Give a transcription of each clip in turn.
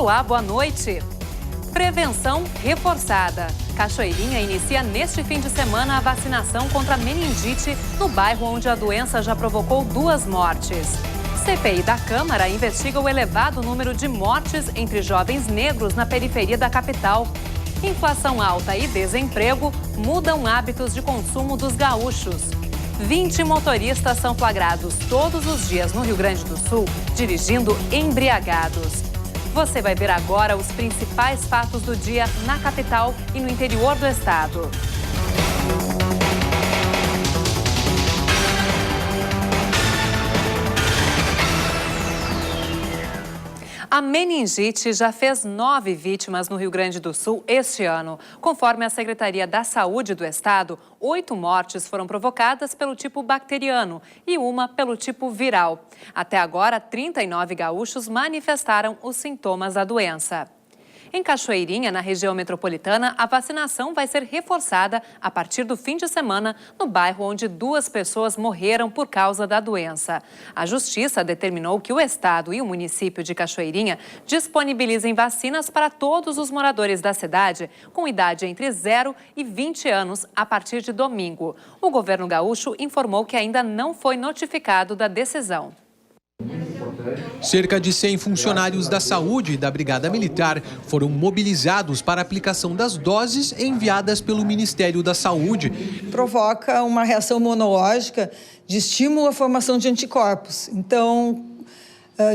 Olá, boa noite. Prevenção reforçada. Cachoeirinha inicia neste fim de semana a vacinação contra a meningite no bairro onde a doença já provocou 2 mortes. CPI da Câmara investiga o elevado número de mortes entre jovens negros na periferia da capital. Inflação alta e desemprego mudam hábitos de consumo dos gaúchos. 20 motoristas são flagrados todos os dias no Rio Grande do Sul, dirigindo embriagados. Você vai ver agora os principais fatos do dia na capital e no interior do estado. A meningite já fez 9 vítimas no Rio Grande do Sul este ano. Conforme a Secretaria da Saúde do Estado, 8 mortes foram provocadas pelo tipo bacteriano e uma pelo tipo viral. Até agora, 39 gaúchos manifestaram os sintomas da doença. Em Cachoeirinha, na região metropolitana, a vacinação vai ser reforçada a partir do fim de semana no bairro onde 2 pessoas morreram por causa da doença. A Justiça determinou que o Estado e o município de Cachoeirinha disponibilizem vacinas para todos os moradores da cidade com idade entre 0 e 20 anos a partir de domingo. O governo gaúcho informou que ainda não foi notificado da decisão. Cerca de 100 funcionários da saúde e da Brigada Militar foram mobilizados para a aplicação das doses enviadas pelo Ministério da Saúde. Provoca uma reação imunológica de estímulo à formação de anticorpos. Então,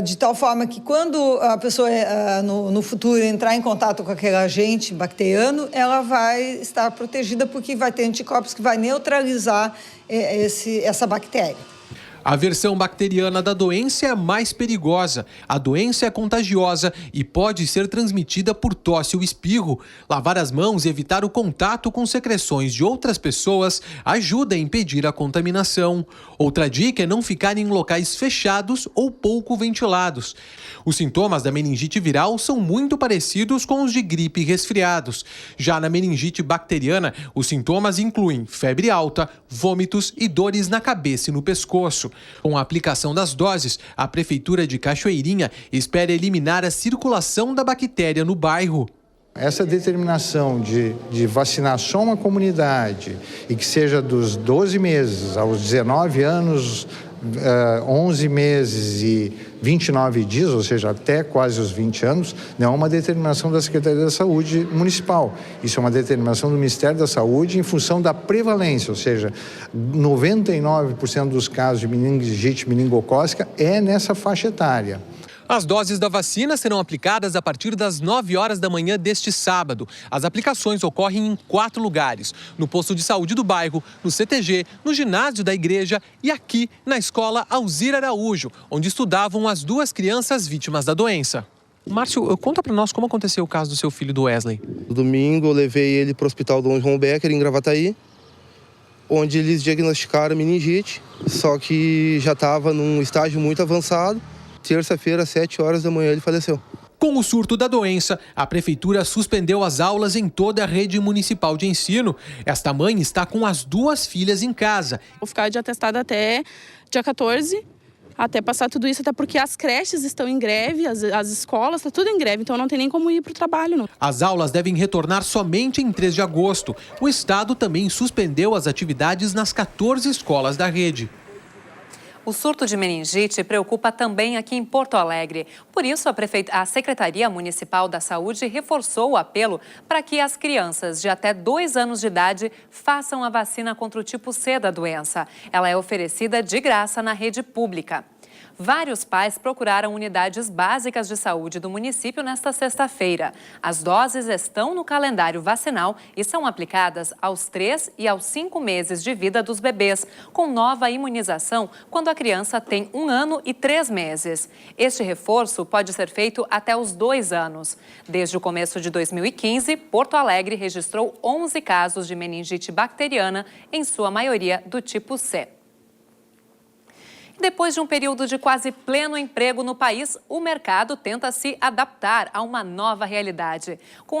de tal forma que quando a pessoa no futuro entrar em contato com aquele agente bacteriano, ela vai estar protegida porque vai ter anticorpos que vai neutralizar essa bactéria. A versão bacteriana da doença é a mais perigosa. A doença é contagiosa e pode ser transmitida por tosse ou espirro. Lavar as mãos e evitar o contato com secreções de outras pessoas ajuda a impedir a contaminação. Outra dica é não ficar em locais fechados ou pouco ventilados. Os sintomas da meningite viral são muito parecidos com os de gripe e resfriados. Já na meningite bacteriana, os sintomas incluem febre alta, vômitos e dores na cabeça e no pescoço. Com a aplicação das doses, a Prefeitura de Cachoeirinha espera eliminar a circulação da bactéria no bairro. Essa determinação de vacinar só uma comunidade e que seja dos 12 meses aos 19 anos, 11 meses e 29 dias, ou seja, até quase os 20 anos, não é uma determinação da Secretaria da Saúde Municipal. Isso é uma determinação do Ministério da Saúde em função da prevalência, ou seja, 99% dos casos de meningite meningocócica é nessa faixa etária. As doses da vacina serão aplicadas a partir das 9 horas da manhã deste sábado. As aplicações ocorrem em 4 lugares: no posto de saúde do bairro, no CTG, no ginásio da igreja e aqui na escola Alzira Araújo, onde estudavam as 2 crianças vítimas da doença. Márcio, conta para nós como aconteceu o caso do seu filho, do Wesley. No domingo eu levei ele para o hospital Dom João Becker, em Gravataí, onde eles diagnosticaram meningite, só que já estava num estágio muito avançado. Terça-feira, às 7 horas da manhã, ele faleceu. Com o surto da doença, a Prefeitura suspendeu as aulas em toda a rede municipal de ensino. Esta mãe está com as 2 filhas em casa. Vou ficar de atestado até dia 14, até passar tudo isso, até porque as creches estão em greve, as escolas, está tudo em greve, então não tem nem como ir para o trabalho. Não. As aulas devem retornar somente em 3 de agosto. O Estado também suspendeu as atividades nas 14 escolas da rede. O surto de meningite preocupa também aqui em Porto Alegre. Por isso, a Secretaria Municipal da Saúde reforçou o apelo para que as crianças de até 2 anos de idade façam a vacina contra o tipo C da doença. Ela é oferecida de graça na rede pública. Vários pais procuraram unidades básicas de saúde do município nesta sexta-feira. As doses estão no calendário vacinal e são aplicadas aos 3 e aos 5 meses de vida dos bebês, com nova imunização quando a criança tem 1 ano e 3 meses. Este reforço pode ser feito até os 2 anos. Desde o começo de 2015, Porto Alegre registrou 11 casos de meningite bacteriana, em sua maioria do tipo C. Depois de um período de quase pleno emprego no país, o mercado tenta se adaptar a uma nova realidade. Com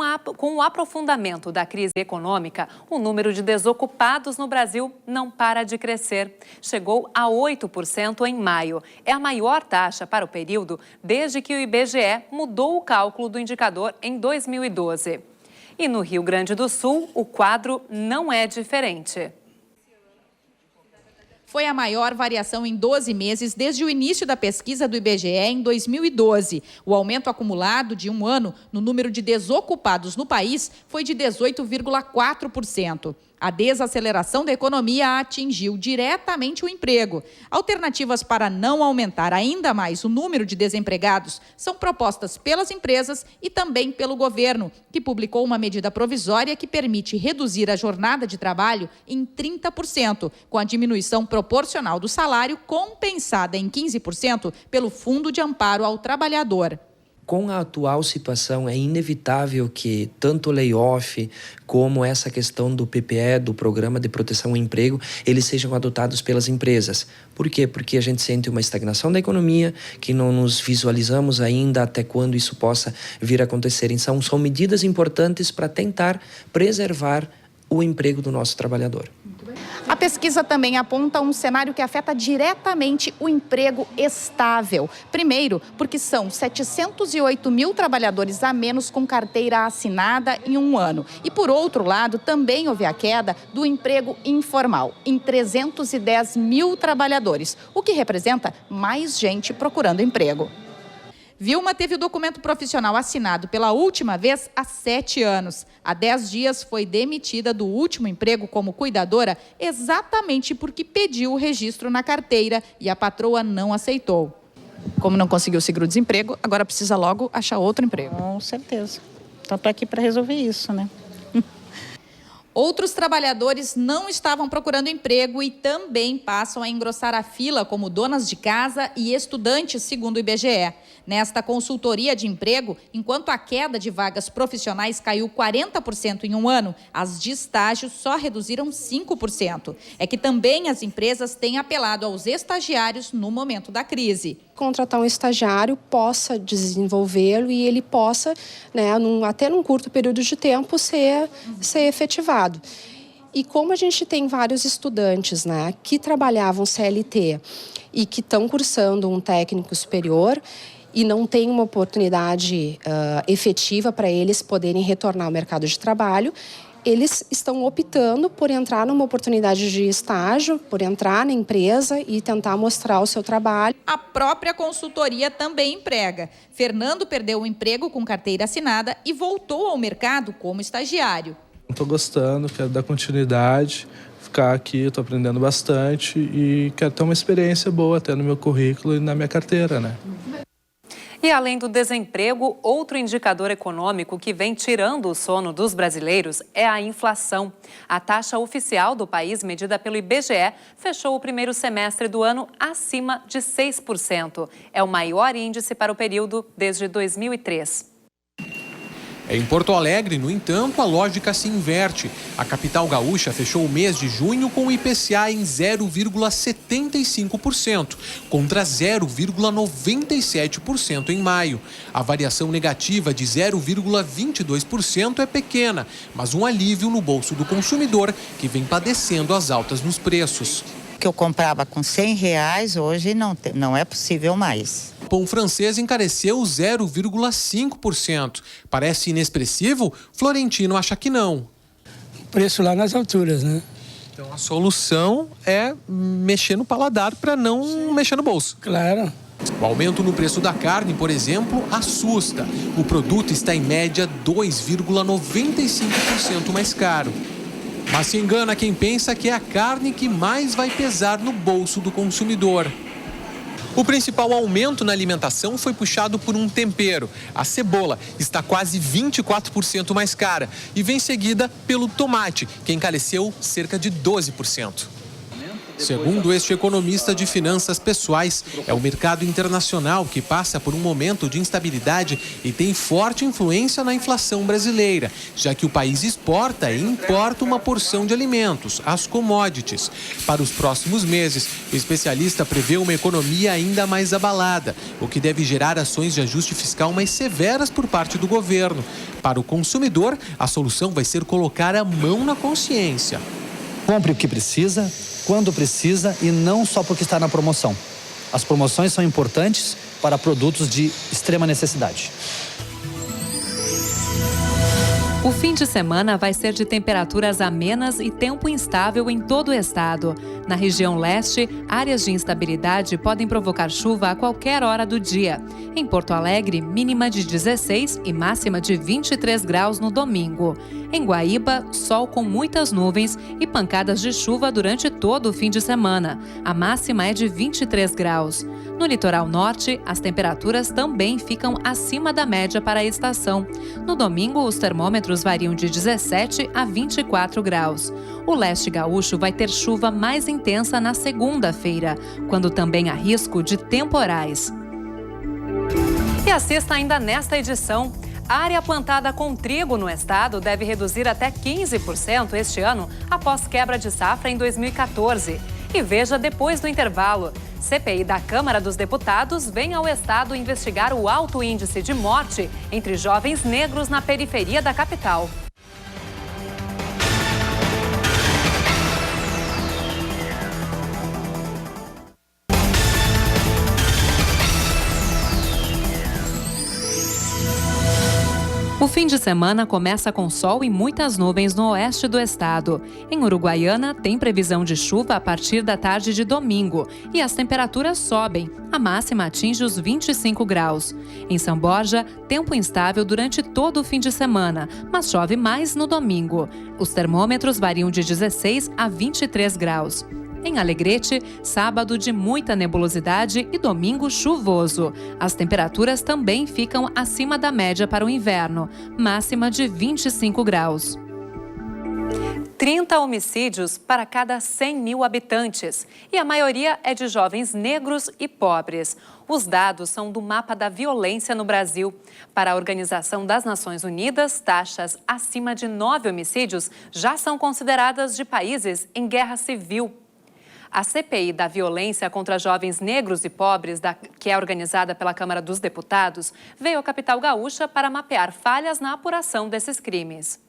o aprofundamento da crise econômica, o número de desocupados no Brasil não para de crescer. Chegou a 8% em maio. É a maior taxa para o período desde que o IBGE mudou o cálculo do indicador em 2012. E no Rio Grande do Sul, o quadro não é diferente. Foi a maior variação em 12 meses desde o início da pesquisa do IBGE em 2012. O aumento acumulado de um ano no número de desocupados no país foi de 18,4%. A desaceleração da economia atingiu diretamente o emprego. Alternativas para não aumentar ainda mais o número de desempregados são propostas pelas empresas e também pelo governo, que publicou uma medida provisória que permite reduzir a jornada de trabalho em 30%, com a diminuição proporcional do salário compensada em 15% pelo Fundo de Amparo ao Trabalhador. Com a atual situação, é inevitável que tanto o layoff como essa questão do PPE, do Programa de Proteção ao Emprego, eles sejam adotados pelas empresas. Por quê? Porque a gente sente uma estagnação da economia, que não nos visualizamos ainda até quando isso possa vir a acontecer. Então, são medidas importantes para tentar preservar o emprego do nosso trabalhador. A pesquisa também aponta um cenário que afeta diretamente o emprego estável. Primeiro, porque são 708 mil trabalhadores a menos com carteira assinada em um ano. E, por outro lado, também houve a queda do emprego informal, em 310 mil trabalhadores, o que representa mais gente procurando emprego. Vilma teve o documento profissional assinado pela última vez há 7 anos. Há 10 dias foi demitida do último emprego como cuidadora exatamente porque pediu o registro na carteira e a patroa não aceitou. Como não conseguiu o seguro-desemprego, agora precisa logo achar outro emprego. Com certeza. Então, estou aqui para resolver isso, né? Outros trabalhadores não estavam procurando emprego e também passam a engrossar a fila como donas de casa e estudantes, segundo o IBGE. Nesta consultoria de emprego, enquanto a queda de vagas profissionais caiu 40% em um ano, as de estágio só reduziram 5%. É que também as empresas têm apelado aos estagiários no momento da crise. Contratar um estagiário, possa desenvolvê-lo e ele possa, né, até num curto período de tempo, ser efetivado. E como a gente tem vários estudantes, né, que trabalhavam CLT e que estão cursando um técnico superior e não tem uma oportunidade efetiva para eles poderem retornar ao mercado de trabalho, eles estão optando por entrar numa oportunidade de estágio, por entrar na empresa e tentar mostrar o seu trabalho. A própria consultoria também emprega. Fernando perdeu o emprego com carteira assinada e voltou ao mercado como estagiário. Estou gostando, quero dar continuidade, ficar aqui, estou aprendendo bastante e quero ter uma experiência boa até no meu currículo e na minha carteira, né? E além do desemprego, outro indicador econômico que vem tirando o sono dos brasileiros é a inflação. A taxa oficial do país, medida pelo IBGE, fechou o primeiro semestre do ano acima de 6%. É o maior índice para o período desde 2003. Em Porto Alegre, no entanto, a lógica se inverte. A capital gaúcha fechou o mês de junho com o IPCA em 0,75%, contra 0,97% em maio. A variação negativa de 0,22% é pequena, mas um alívio no bolso do consumidor, que vem padecendo as altas nos preços. Que eu comprava com R$100, hoje não é possível mais. O pão francês encareceu 0,5%. Parece inexpressivo? Florentino acha que não. O preço lá nas alturas, né? Então a solução é mexer no paladar para não mexer no bolso. Claro. O aumento no preço da carne, por exemplo, assusta. O produto está em média 2,95% mais caro. Mas se engana quem pensa que é a carne que mais vai pesar no bolso do consumidor. O principal aumento na alimentação foi puxado por um tempero. A cebola está quase 24% mais cara e vem seguida pelo tomate, que encareceu cerca de 12%. Segundo este economista de finanças pessoais, é o mercado internacional que passa por um momento de instabilidade e tem forte influência na inflação brasileira, já que o país exporta e importa uma porção de alimentos, as commodities. Para os próximos meses, o especialista prevê uma economia ainda mais abalada, o que deve gerar ações de ajuste fiscal mais severas por parte do governo. Para o consumidor, a solução vai ser colocar a mão na consciência. Compre o que precisa, quando precisa e não só porque está na promoção. As promoções são importantes para produtos de extrema necessidade. O fim de semana vai ser de temperaturas amenas e tempo instável em todo o estado. Na região leste, áreas de instabilidade podem provocar chuva a qualquer hora do dia. Em Porto Alegre, mínima de 16 e máxima de 23 graus no domingo. Em Guaíba, sol com muitas nuvens e pancadas de chuva durante todo o fim de semana. A máxima é de 23 graus. No litoral norte, as temperaturas também ficam acima da média para a estação. No domingo, os termômetros variam de 17 a 24 graus. O leste gaúcho vai ter chuva mais intensa na segunda-feira, quando também há risco de temporais. E assista ainda nesta edição. A área plantada com trigo no estado deve reduzir até 15% este ano, após quebra de safra em 2014. E veja depois do intervalo. CPI da Câmara dos Deputados vem ao estado investigar o alto índice de morte entre jovens negros na periferia da capital. O fim de semana começa com sol e muitas nuvens no oeste do estado. Em Uruguaiana, tem previsão de chuva a partir da tarde de domingo e as temperaturas sobem. A máxima atinge os 25 graus. Em São Borja, tempo instável durante todo o fim de semana, mas chove mais no domingo. Os termômetros variam de 16 a 23 graus. Em Alegrete, sábado de muita nebulosidade e domingo chuvoso. As temperaturas também ficam acima da média para o inverno, máxima de 25 graus. 30 homicídios para cada 100 mil habitantes. E a maioria é de jovens negros e pobres. Os dados são do mapa da violência no Brasil. Para a Organização das Nações Unidas, taxas acima de 9 homicídios já são consideradas de países em guerra civil. A CPI da violência contra jovens negros e pobres, que é organizada pela Câmara dos Deputados, veio à capital gaúcha para mapear falhas na apuração desses crimes.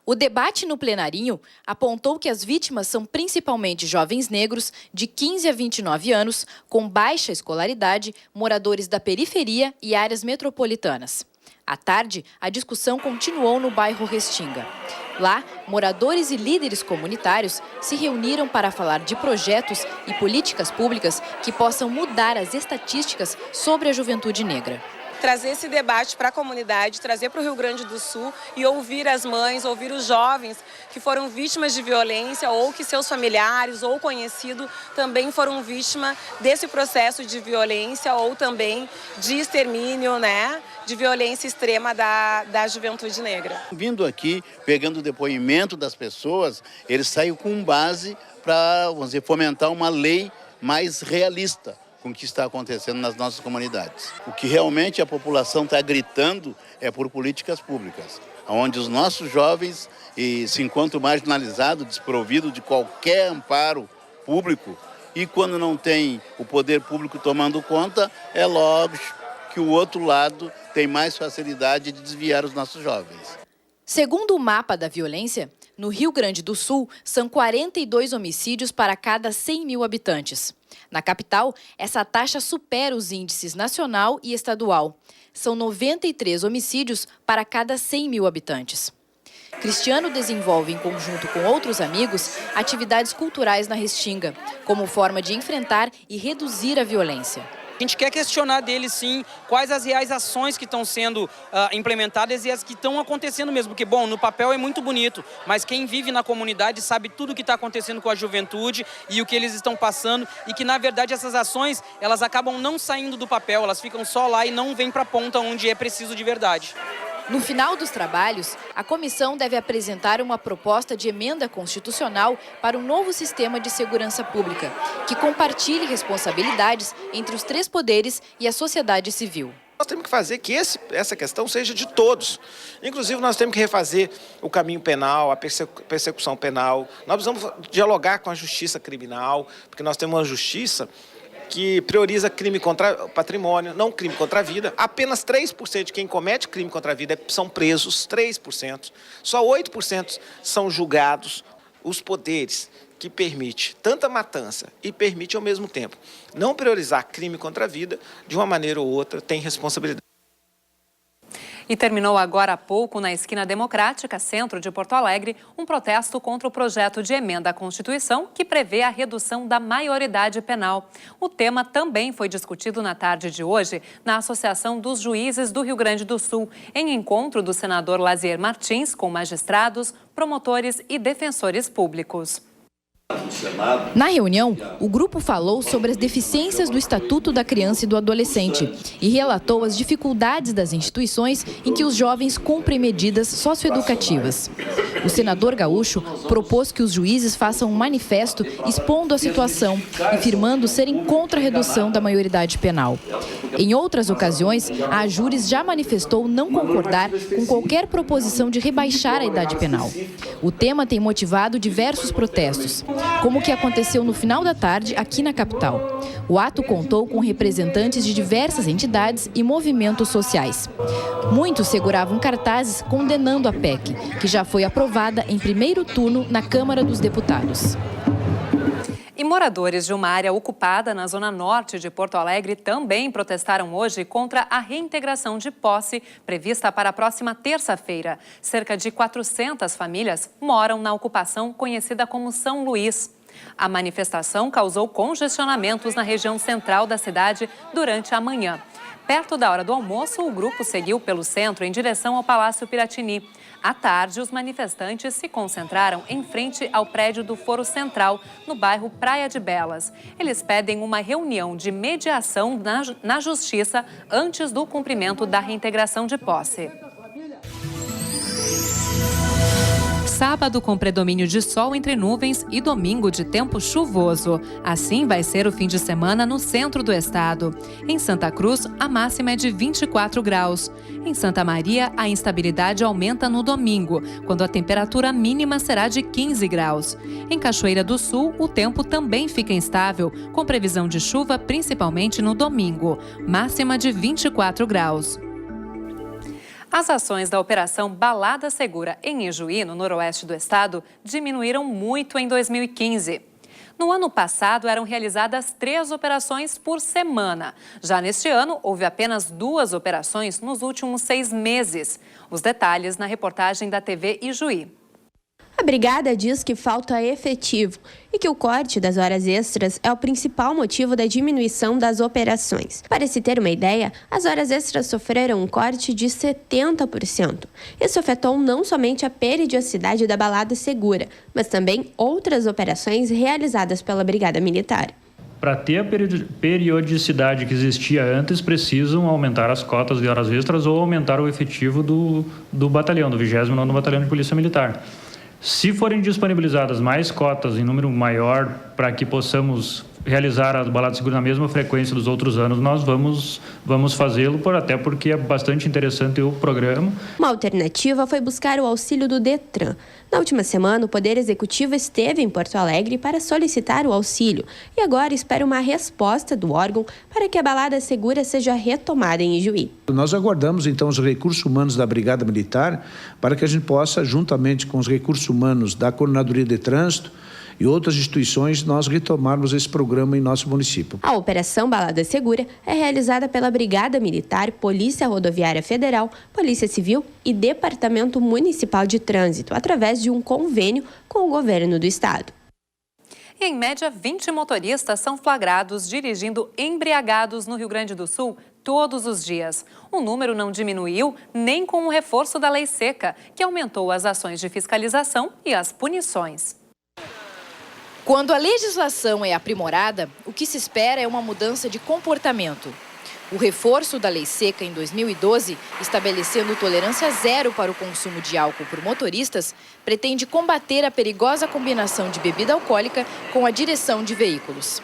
O debate no plenarinho apontou que as vítimas são principalmente jovens negros de 15 a 29 anos, com baixa escolaridade, moradores da periferia e áreas metropolitanas. À tarde, a discussão continuou no bairro Restinga. Lá, moradores e líderes comunitários se reuniram para falar de projetos e políticas públicas que possam mudar as estatísticas sobre a juventude negra. Trazer esse debate para a comunidade, trazer para o Rio Grande do Sul e ouvir as mães, ouvir os jovens que foram vítimas de violência ou que seus familiares ou conhecidos também foram vítimas desse processo de violência ou também de extermínio, né? De violência extrema da juventude negra. Vindo aqui, pegando o depoimento das pessoas, eles saem com base para, vamos dizer, fomentar uma lei mais realista com o que está acontecendo nas nossas comunidades. O que realmente a população está gritando é por políticas públicas, onde os nossos jovens se encontram marginalizados, desprovidos de qualquer amparo público, e quando não tem o poder público tomando conta, é lógico que o outro lado tem mais facilidade de desviar os nossos jovens. Segundo o mapa da violência, no Rio Grande do Sul, são 42 homicídios para cada 100 mil habitantes. Na capital, essa taxa supera os índices nacional e estadual. São 93 homicídios para cada 100 mil habitantes. Cristiano desenvolve, em conjunto com outros amigos, atividades culturais na Restinga, como forma de enfrentar e reduzir a violência. A gente quer questionar dele, sim, quais as reais ações que estão sendo implementadas e as que estão acontecendo mesmo. Porque, bom, no papel é muito bonito, mas quem vive na comunidade sabe tudo o que está acontecendo com a juventude e o que eles estão passando e que, na verdade, essas ações, elas acabam não saindo do papel, elas ficam só lá e não vêm para a ponta onde é preciso de verdade. No final dos trabalhos, a comissão deve apresentar uma proposta de emenda constitucional para um novo sistema de segurança pública, que compartilhe responsabilidades entre os 3 poderes e a sociedade civil. Nós temos que fazer que essa questão seja de todos. Inclusive, nós temos que refazer o caminho penal, a persecução penal. Nós precisamos dialogar com a justiça criminal, porque nós temos uma justiça que prioriza crime contra o patrimônio, não crime contra a vida. Apenas 3% de quem comete crime contra a vida são presos, 3%. Só 8% são julgados. Os poderes que permite tanta matança e permite, ao mesmo tempo, não priorizar crime contra a vida, de uma maneira ou outra, tem responsabilidade. E terminou agora há pouco, na Esquina Democrática, centro de Porto Alegre, um protesto contra o projeto de emenda à Constituição que prevê a redução da maioridade penal. O tema também foi discutido na tarde de hoje na Associação dos Juízes do Rio Grande do Sul, em encontro do senador Lazier Martins com magistrados, promotores e defensores públicos. Na reunião, o grupo falou sobre as deficiências do Estatuto da Criança e do Adolescente e relatou as dificuldades das instituições em que os jovens cumprem medidas socioeducativas. O senador gaúcho propôs que os juízes façam um manifesto expondo a situação e afirmando serem contra a redução da maioridade penal. Em outras ocasiões, a Ajures já manifestou não concordar com qualquer proposição de rebaixar a idade penal. O tema tem motivado diversos protestos, como o que aconteceu no final da tarde aqui na capital. O ato contou com representantes de diversas entidades e movimentos sociais. Muitos seguravam cartazes condenando a PEC, que já foi aprovada em primeiro turno na Câmara dos Deputados. E moradores de uma área ocupada na zona norte de Porto Alegre também protestaram hoje contra a reintegração de posse prevista para a próxima terça-feira. Cerca de 400 famílias moram na ocupação conhecida como São Luís. A manifestação causou congestionamentos na região central da cidade durante a manhã. Perto da hora do almoço, o grupo seguiu pelo centro em direção ao Palácio Piratini. À tarde, os manifestantes se concentraram em frente ao prédio do Foro Central, no bairro Praia de Belas. Eles pedem uma reunião de mediação na Justiça antes do cumprimento da reintegração de posse. Sábado com predomínio de sol entre nuvens e domingo de tempo chuvoso. Assim vai ser o fim de semana no centro do estado. Em Santa Cruz, a máxima é de 24 graus. Em Santa Maria, a instabilidade aumenta no domingo, quando a temperatura mínima será de 15 graus. Em Cachoeira do Sul, o tempo também fica instável, com previsão de chuva principalmente no domingo, máxima de 24 graus. As ações da Operação Balada Segura em Ijuí, no noroeste do estado, diminuíram muito em 2015. No ano passado, eram realizadas 3 operações por semana. Já neste ano, houve apenas 2 operações nos últimos 6 meses. Os detalhes na reportagem da TV Ijuí. A brigada diz que falta efetivo e que o corte das horas extras é o principal motivo da diminuição das operações. Para se ter uma ideia, as horas extras sofreram um corte de 70%. Isso afetou não somente a periodicidade da Balada Segura, mas também outras operações realizadas pela Brigada Militar. Para ter a periodicidade que existia antes, precisam aumentar as cotas de horas extras ou aumentar o efetivo do batalhão, do 29º Batalhão de Polícia Militar. Se forem disponibilizadas mais cotas em número maior para que possamos realizar as baladas seguras na mesma frequência dos outros anos, nós vamos fazê-lo, até porque é bastante interessante o programa. Uma alternativa foi buscar o auxílio do Detran. Na última semana, o Poder Executivo esteve em Porto Alegre para solicitar o auxílio e agora espera uma resposta do órgão para que a balada segura seja retomada em Ijuí. Nós aguardamos, então, os recursos humanos da Brigada Militar para que a gente possa, juntamente com os recursos humanos da Coordenadoria de Trânsito e outras instituições, nós retomarmos esse programa em nosso município. A Operação Balada Segura é realizada pela Brigada Militar, Polícia Rodoviária Federal, Polícia Civil e Departamento Municipal de Trânsito, através de um convênio com o governo do estado. E, em média, 20 motoristas são flagrados dirigindo embriagados no Rio Grande do Sul todos os dias. O número não diminuiu nem com o reforço da lei seca, que aumentou as ações de fiscalização e as punições. Quando a legislação é aprimorada, o que se espera é uma mudança de comportamento. O reforço da lei seca em 2012, estabelecendo tolerância zero para o consumo de álcool por motoristas, pretende combater a perigosa combinação de bebida alcoólica com a direção de veículos.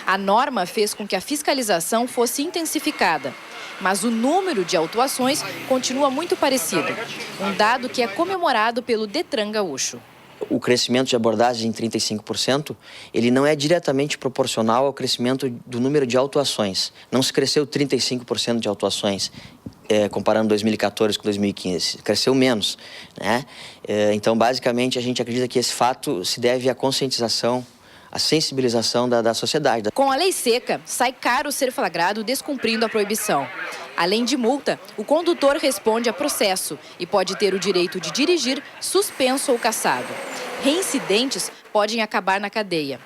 A norma fez com que a fiscalização fosse intensificada, mas o número de autuações continua muito parecido, um dado que é comemorado pelo Detran gaúcho. O crescimento de abordagem em 35%, ele não é diretamente proporcional ao crescimento do número de autuações. Não se cresceu 35% de autuações, comparando 2014 com 2015. Cresceu menos, né? Então, basicamente, a gente acredita que esse fato se deve à conscientização, à sensibilização da sociedade. Com a lei seca, sai caro ser flagrado descumprindo a proibição. Além de multa, o condutor responde a processo e pode ter o direito de dirigir suspenso ou cassado. Reincidentes podem acabar na cadeia.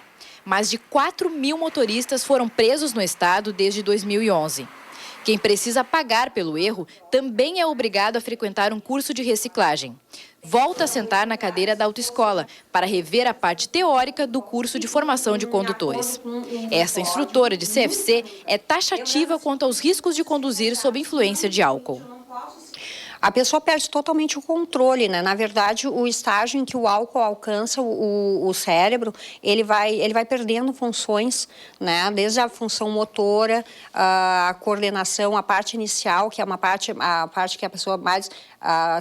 Mais de 4.000 motoristas foram presos no estado desde 2011. Quem precisa pagar pelo erro também é obrigado a frequentar um curso de reciclagem. Volta a sentar na cadeira da autoescola para rever a parte teórica do curso de formação de condutores. Essa instrutora de CFC é taxativa quanto aos riscos de conduzir sob influência de álcool. A pessoa perde totalmente o controle, né? Na verdade, o estágio em que o álcool alcança o cérebro, ele vai perdendo funções, né? Desde a função motora, a coordenação, a parte inicial, que é a parte que a pessoa mais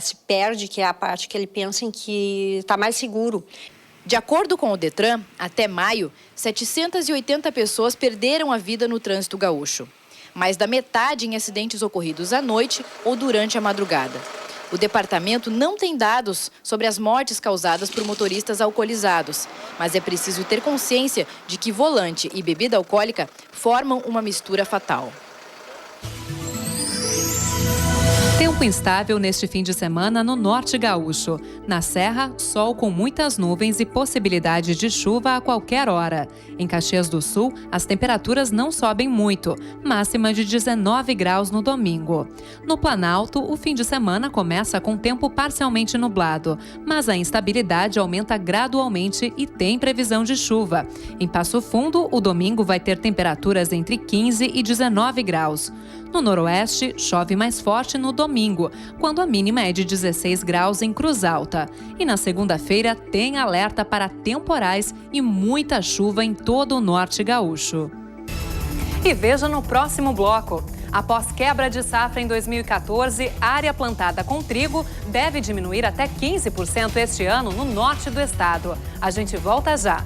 se perde, que é a parte que ele pensa em que está mais seguro. De acordo com o Detran, até maio, 780 pessoas perderam a vida no trânsito gaúcho. Mais da metade em acidentes ocorridos à noite ou durante a madrugada. O departamento não tem dados sobre as mortes causadas por motoristas alcoolizados, mas é preciso ter consciência de que volante e bebida alcoólica formam uma mistura fatal. Tempo instável neste fim de semana no norte gaúcho. Na Serra, sol com muitas nuvens e possibilidade de chuva a qualquer hora. Em Caxias do Sul, as temperaturas não sobem muito, máxima de 19 graus no domingo. No Planalto, o fim de semana começa com tempo parcialmente nublado, mas a instabilidade aumenta gradualmente e tem previsão de chuva. Em Passo Fundo, o domingo vai ter temperaturas entre 15 e 19 graus. No noroeste, chove mais forte no domingo, quando a mínima é de 16 graus em Cruz Alta. E na segunda-feira tem alerta para temporais e muita chuva em todo o norte gaúcho. E veja no próximo bloco. Após quebra de safra em 2014, a área plantada com trigo deve diminuir até 15% este ano no norte do estado. A gente volta já.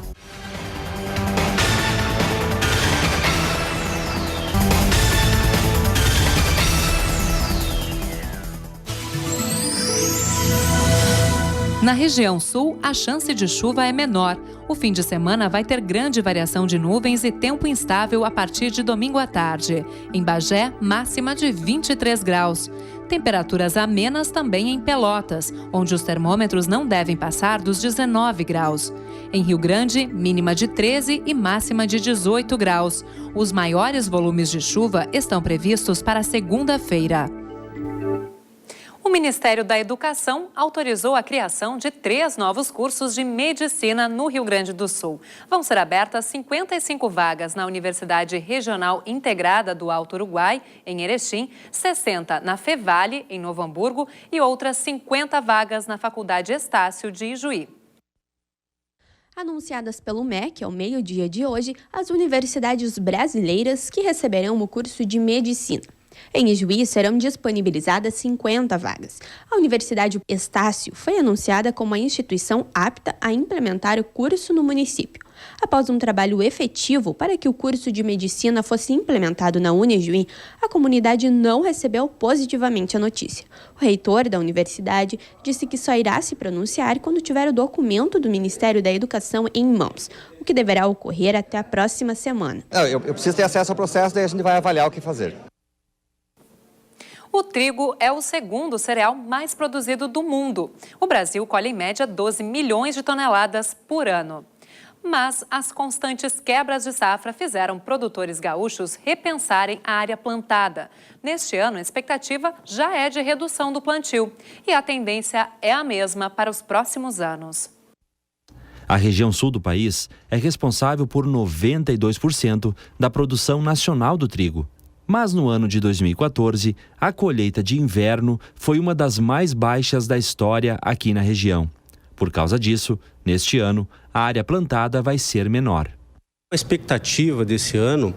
Na região sul, a chance de chuva é menor. O fim de semana vai ter grande variação de nuvens e tempo instável a partir de domingo à tarde. Em Bagé, máxima de 23 graus. Temperaturas amenas também em Pelotas, onde os termômetros não devem passar dos 19 graus. Em Rio Grande, mínima de 13 e máxima de 18 graus. Os maiores volumes de chuva estão previstos para segunda-feira. O Ministério da Educação autorizou a criação de 3 novos cursos de medicina no Rio Grande do Sul. Vão ser abertas 55 vagas na Universidade Regional Integrada do Alto Uruguai, em Erechim, 60 na Fevale, em Novo Hamburgo, e outras 50 vagas na Faculdade Estácio de Ijuí. Anunciadas pelo MEC ao meio-dia de hoje, as universidades brasileiras que receberão o curso de medicina. Em Ijuí serão disponibilizadas 50 vagas. A Universidade Estácio foi anunciada como a instituição apta a implementar o curso no município. Após um trabalho efetivo para que o curso de medicina fosse implementado na Unijuí, a comunidade não recebeu positivamente a notícia. O reitor da universidade disse que só irá se pronunciar quando tiver o documento do Ministério da Educação em mãos, o que deverá ocorrer até a próxima semana. Eu preciso ter acesso ao processo, daí a gente vai avaliar o que fazer. O trigo é o segundo cereal mais produzido do mundo. O Brasil colhe em média 12 milhões de toneladas por ano. Mas as constantes quebras de safra fizeram produtores gaúchos repensarem a área plantada. Neste ano, a expectativa já é de redução do plantio. E a tendência é a mesma para os próximos anos. A região sul do país é responsável por 92% da produção nacional do trigo. Mas no ano de 2014, a colheita de inverno foi uma das mais baixas da história aqui na região. Por causa disso, neste ano, a área plantada vai ser menor. A expectativa desse ano,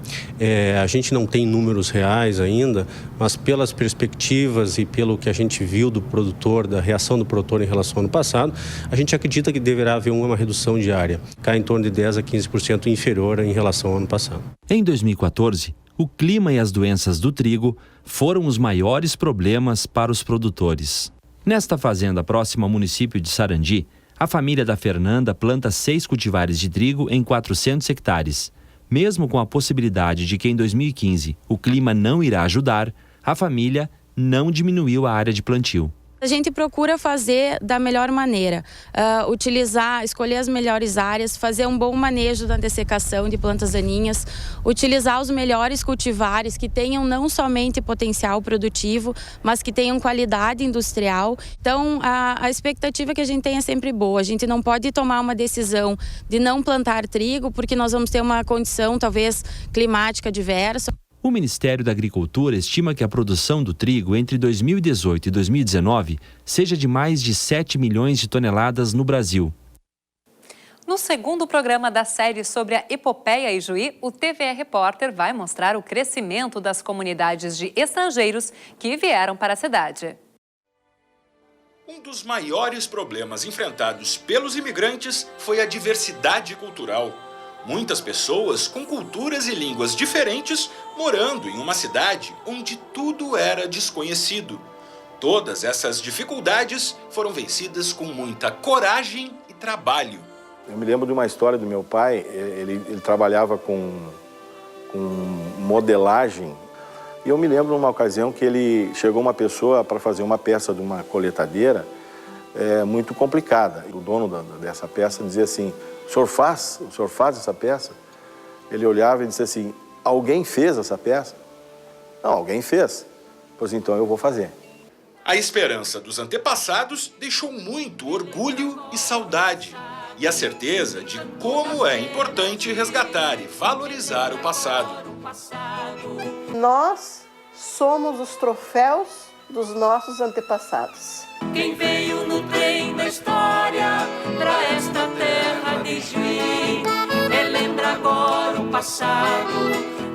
a gente não tem números reais ainda, mas pelas perspectivas e pelo que a gente viu do produtor, da reação do produtor em relação ao ano passado, a gente acredita que deverá haver uma redução de área, cá em torno de 10 a 15% inferior em relação ao ano passado. Em 2014, o clima e as doenças do trigo foram os maiores problemas para os produtores. Nesta fazenda próxima ao município de Sarandi, a família da Fernanda planta 6 cultivares de trigo em 400 hectares. Mesmo com a possibilidade de que em 2015 o clima não irá ajudar, a família não diminuiu a área de plantio. A gente procura fazer da melhor maneira, escolher as melhores áreas, fazer um bom manejo da dessecação de plantas daninhas, utilizar os melhores cultivares que tenham não somente potencial produtivo, mas que tenham qualidade industrial. Então, a expectativa que a gente tem é sempre boa. A gente não pode tomar uma decisão de não plantar trigo, porque nós vamos ter uma condição, talvez, climática adversa. O Ministério da Agricultura estima que a produção do trigo entre 2018 e 2019 seja de mais de 7 milhões de toneladas no Brasil. No segundo programa da série sobre a Epopeia Ijuí, o TVE Repórter vai mostrar o crescimento das comunidades de estrangeiros que vieram para a cidade. Um dos maiores problemas enfrentados pelos imigrantes foi a diversidade cultural. Muitas pessoas com culturas e línguas diferentes morando em uma cidade onde tudo era desconhecido. Todas essas dificuldades foram vencidas com muita coragem e trabalho. Eu me lembro de uma história do meu pai, ele trabalhava com modelagem. E eu me lembro de uma ocasião que chegou uma pessoa para fazer uma peça de uma coletadeira muito complicada. O dono dessa peça dizia assim: o senhor faz essa peça? Ele olhava e disse assim: alguém fez essa peça? Não, alguém fez. Pois então eu vou fazer. A esperança dos antepassados deixou muito orgulho e saudade. E a certeza de como é importante resgatar e valorizar o passado. Nós somos os troféus dos nossos antepassados. Quem veio no trem da história pra esta terra de Ijuí, relembra agora o passado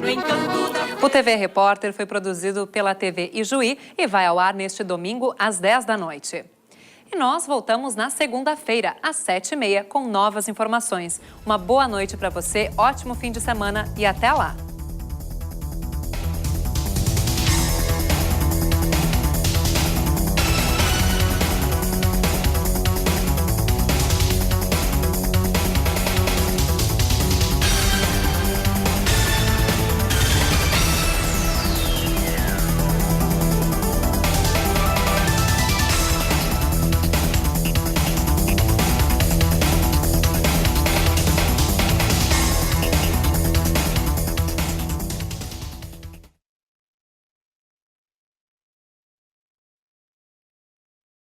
no encanto da... O TV Repórter foi produzido pela TV Ijuí e vai ao ar neste domingo às 10 da noite. E nós voltamos na segunda-feira, às 7h30, com novas informações. Uma boa noite para você, ótimo fim de semana e até lá!